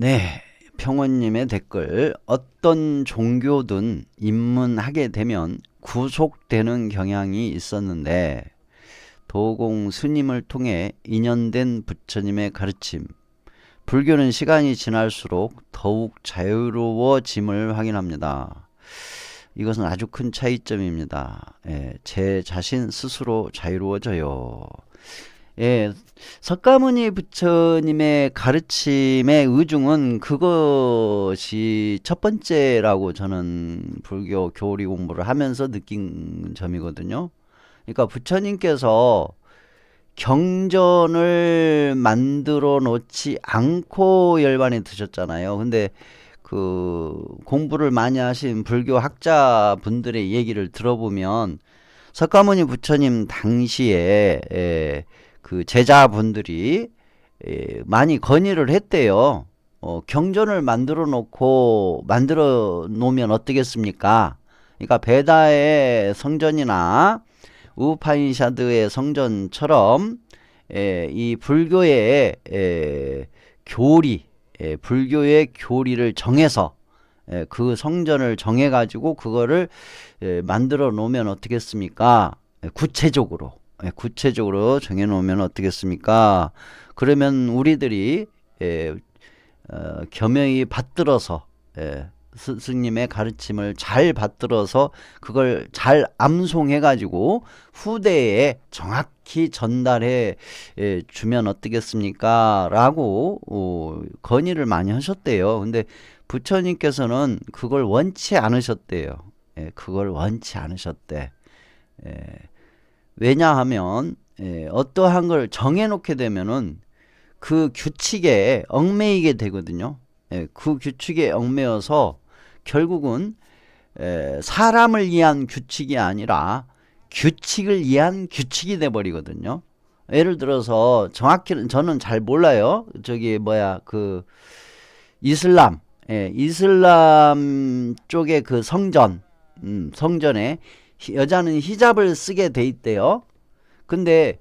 네, 평원님의 댓글. 어떤 종교든 입문하게 되면 구속되는 경향이 있었는데 도공 스님을 통해 인연된 부처님의 가르침, 불교는 시간이 지날수록 더욱 자유로워짐을 확인합니다. 이것은 아주 큰 차이점입니다. 제 자신 스스로 자유로워져요. 예, 석가모니 부처님의 가르침의 의중은 그것이 첫 번째라고 저는 불교 교리 공부를 하면서 느낀 점이거든요. 그러니까 부처님께서 경전을 만들어 놓지 않고 열반에 드셨잖아요. 근데 그 공부를 많이 하신 불교 학자분들의 얘기를 들어보면 석가모니 부처님 당시에 그 제자분들이 많이 건의를 했대요. 경전을 만들어 놓으면 어떻겠습니까? 그러니까 베다의 성전이나 우파니샤드의 성전처럼 이 불교의 교리, 불교의 교리를 정해서 그 성전을 정해가지고 그거를 만들어 놓으면 어떻겠습니까? 구체적으로 정해 놓으면 어떻겠습니까? 그러면 우리들이 겸허히 받들어서 스승님의 가르침을 잘 받들어서 그걸 잘 암송해 가지고 후대에 정확히 전달해 주면 어떻겠습니까? 라고 건의를 많이 하셨대요. 근데 부처님께서는 그걸 원치 않으셨대요. 그걸 원치 않으셨대. 왜냐하면 어떠한 걸 정해놓게 되면은 그 규칙에 얽매이게 되거든요. 그 규칙에 얽매여서 결국은 사람을 위한 규칙이 아니라 규칙을 위한 규칙이 돼 버리거든요. 예를 들어서 정확히는 저는 잘 몰라요. 저기 뭐야 그 이슬람, 이슬람 쪽의 그 성전에 여자는 히잡을 쓰게 돼 있대요. 근데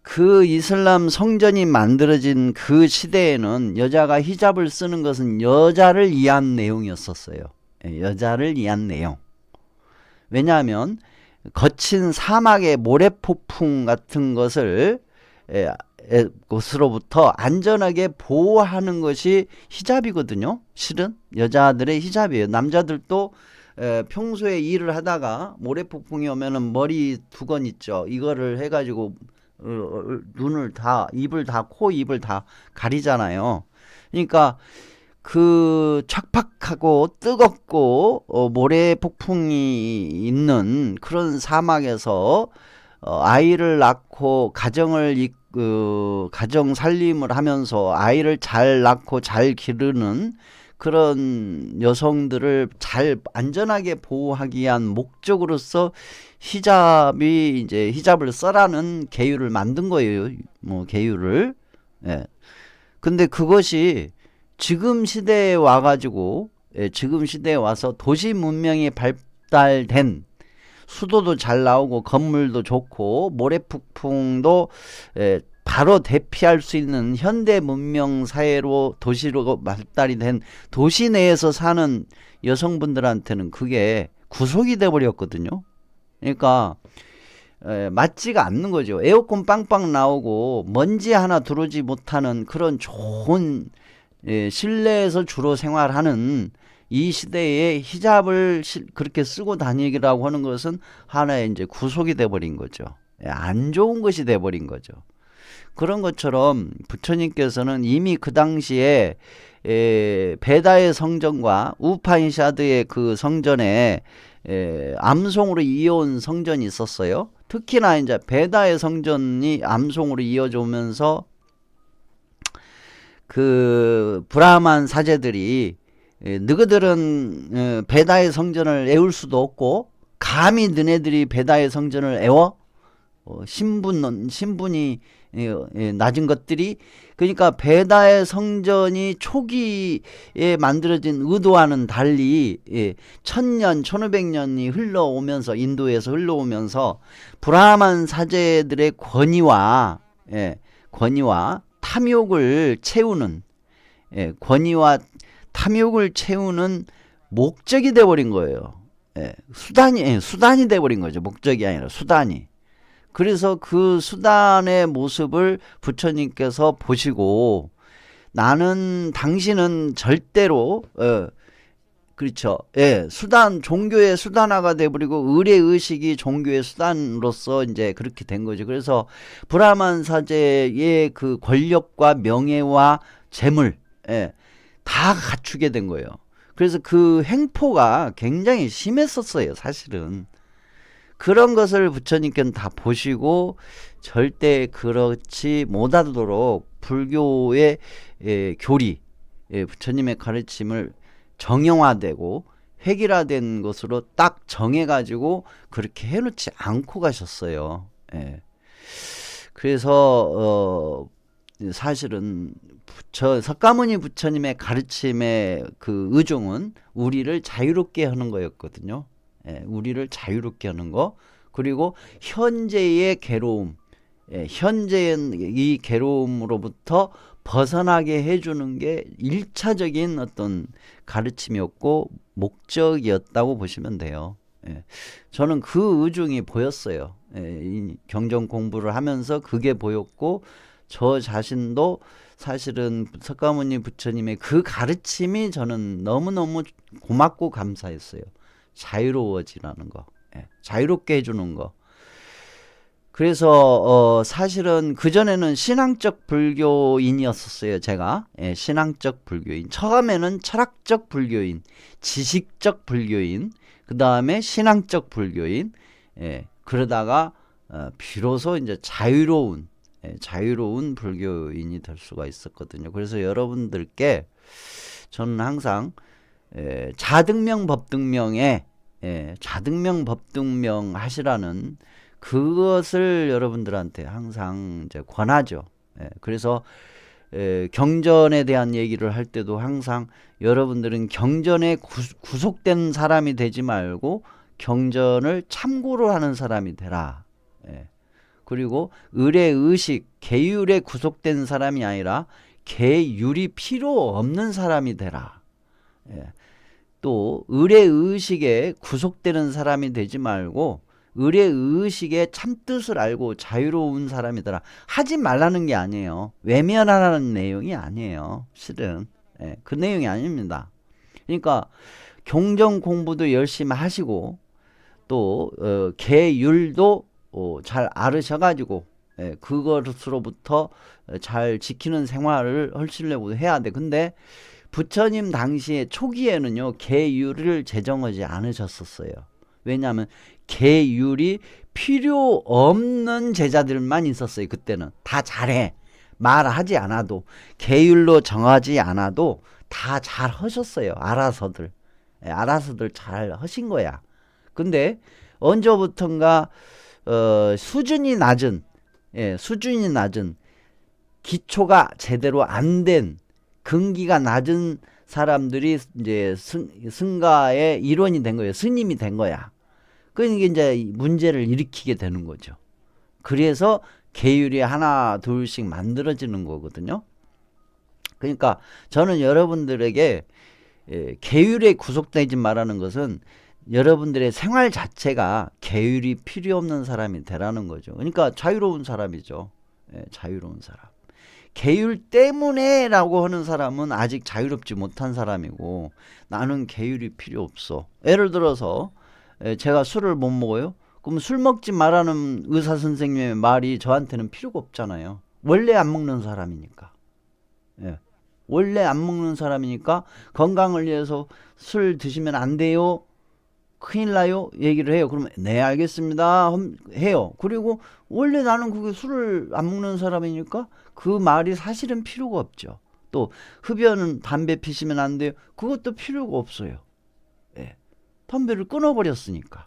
그 이슬람 성전이 만들어진 그 시대에는 여자가 히잡을 쓰는 것은 여자를 위한 내용이었었어요. 여자를 위한 내용. 왜냐하면 거친 사막의 모래폭풍 같은 것을 것으로부터 안전하게 보호하는 것이 히잡이거든요. 실은 여자들의 히잡이에요. 남자들도 평소에 일을 하다가 모래폭풍이 오면은 머리 두건 있죠. 이거를 해가지고 눈을 다, 입을 다, 입을 다 가리잖아요. 그러니까 그 척박하고 뜨겁고 모래 폭풍이 있는 그런 사막에서 아이를 낳고 가정 살림을 하면서 아이를 잘 낳고 잘 기르는 그런 여성들을 잘 안전하게 보호하기 위한 목적으로서 히잡을 써라는 계율을 만든 거예요. 뭐 계율을. 예. 근데 그것이 지금 시대에 와가지고 지금 시대에 와서 도시 문명이 발달된 수도도 잘 나오고 건물도 좋고 모래폭풍도 바로 대피할 수 있는 현대 문명 사회로 도시로 발달이 된 도시 내에서 사는 여성분들한테는 그게 구속이 돼 버렸거든요. 그러니까 맞지가 않는 거죠. 에어컨 빵빵 나오고 먼지 하나 들어오지 못하는 그런 좋은 실내에서 주로 생활하는 이 시대에 히잡을 그렇게 쓰고 다니기라고 하는 것은 하나의 이제 구속이 돼버린 거죠. 안 좋은 것이 돼버린 거죠. 그런 것처럼 부처님께서는 이미 그 당시에 베다의 성전과 우파니샤드의 그 성전에 암송으로 이어온 성전이 있었어요. 특히나 이제 베다의 성전이 암송으로 이어져 오면서 그 브라만 사제들이 너희들은 베다의 성전을 애울 수도 없고 감히 너네들이 베다의 성전을 애워? 신분이 낮은 것들이 그러니까 베다의 성전이 초기에 만들어진 의도와는 달리 1000년 1500년이 흘러오면서 인도에서 흘러오면서 브라만 사제들의 권위와 탐욕을 채우는 예, 권위와 탐욕을 채우는 목적이 돼버린 거예요. 예, 수단이 돼버린 거죠. 목적이 아니라 수단이. 그래서 그 수단의 모습을 부처님께서 보시고 나는 당신은 절대로 그렇죠. 예, 종교의 수단화가 돼버리고 의례의식이 종교의 수단으로서 이제 그렇게 된 거죠. 그래서 브라만 사제의 그 권력과 명예와 재물, 예, 다 갖추게 된 거예요. 그래서 그 횡포가 굉장히 심했었어요, 사실은. 그런 것을 부처님께는 다 보시고 절대 그렇지 못하도록 불교의 교리, 부처님의 가르침을 정형화되고 획일화된 것으로 딱 정해가지고 그렇게 해놓지 않고 가셨어요. 예. 그래서 사실은 석가모니 부처님의 가르침의 그 의중은 우리를 자유롭게 하는 거였거든요. 예, 우리를 자유롭게 하는 거. 그리고 현재의 괴로움, 현재의 이 괴로움으로부터 벗어나게 해주는 게 1차적인 어떤 가르침이었고 목적이었다고 보시면 돼요. 예, 저는 그 의중이 보였어요. 이 경전 공부를 하면서 그게 보였고 저 자신도 사실은 석가모니 부처님의 그 가르침이 저는 너무너무 고맙고 감사했어요. 자유로워지라는 거, 자유롭게 해주는 거. 그래서 사실은 그전에는 신앙적 불교인이었었어요. 제가 신앙적 불교인, 처음에는 철학적 불교인, 지식적 불교인, 그 다음에 신앙적 불교인, 그러다가 비로소 이제 자유로운 불교인이 될 수가 있었거든요. 그래서 여러분들께 저는 항상 자등명 법등명에 자등명 법등명 하시라는 그것을 여러분들한테 항상 이제 권하죠. 그래서 경전에 대한 얘기를 할 때도 항상 여러분들은 경전에 구속된 사람이 되지 말고 경전을 참고로 하는 사람이 되라. 그리고 의례의식, 계율에 구속된 사람이 아니라 계율이 필요 없는 사람이 되라. 또 의례의식에 구속되는 사람이 되지 말고 의례의식의 참뜻을 알고 자유로운 사람이 되라. 하지 말라는 게 아니에요. 외면하라는 내용이 아니에요. 실은 그 내용이 아닙니다. 그러니까 경전 공부도 열심히 하시고 또 계율도 잘 알으셔가지고 그것으로부터 잘 지키는 생활을 하시려고 해야 돼. 근데 부처님 당시에 초기에는요 계율을 제정하지 않으셨었어요. 왜냐하면 계율이 필요 없는 제자들만 있었어요. 그때는 다 잘해, 말하지 않아도, 계율로 정하지 않아도 다 잘 하셨어요. 알아서들 잘 하신 거야. 근데 언제부턴가 수준이 낮은 기초가 제대로 안 된 근기가 낮은 사람들이 이제 승가의 일원이 된 거예요. 스님이 된 거야. 그러니까 이제 문제를 일으키게 되는 거죠. 그래서 계율이 하나 둘씩 만들어지는 거거든요. 그러니까 저는 여러분들에게 계율에 구속되지 말라는 것은 여러분들의 생활 자체가 계율이 필요 없는 사람이 되라는 거죠. 그러니까 자유로운 사람이죠. 자유로운 사람. 계율 때문에 라고 하는 사람은 아직 자유롭지 못한 사람이고, 나는 계율이 필요 없어. 예를 들어서 제가 술을 못 먹어요. 그럼 술 먹지 말라는 의사 선생님의 말이 저한테는 필요가 없잖아요. 원래 안 먹는 사람이니까. 원래 안 먹는 사람이니까 건강을 위해서 술 드시면 안 돼요, 큰일 나요, 얘기를 해요. 그러면 네 알겠습니다 해요. 그리고 원래 나는 그게 술을 안 먹는 사람이니까 그 말이 사실은 필요가 없죠. 또 흡연은 담배 피시면 안 돼요, 그것도 필요가 없어요. 담배를 끊어버렸으니까,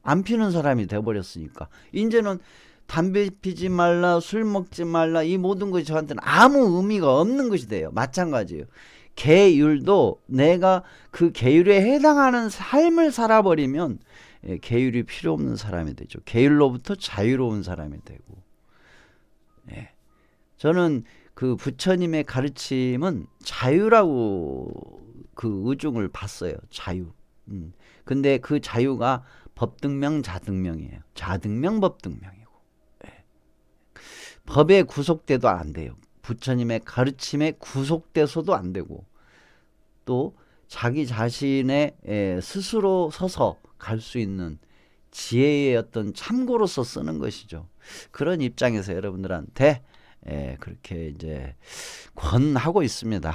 안 피는 사람이 돼버렸으니까 이제는 담배 피지 말라, 술 먹지 말라, 이 모든 것이 저한테는 아무 의미가 없는 것이 돼요. 마찬가지예요. 계율도 내가 그 계율에 해당하는 삶을 살아버리면 계율이 필요 없는 사람이 되죠. 계율로부터 자유로운 사람이 되고. 저는 그 부처님의 가르침은 자유라고 그 의중을 봤어요. 자유. 근데 그 자유가 법등명 자등명이에요. 자등명 법등명이고. 예. 법에 구속돼도 안 돼요. 부처님의 가르침에 구속돼서도 안 되고 또 자기 자신의 스스로 서서 갈 수 있는 지혜의 어떤 참고로서 쓰는 것이죠. 그런 입장에서 여러분들한테 그렇게 이제 권하고 있습니다.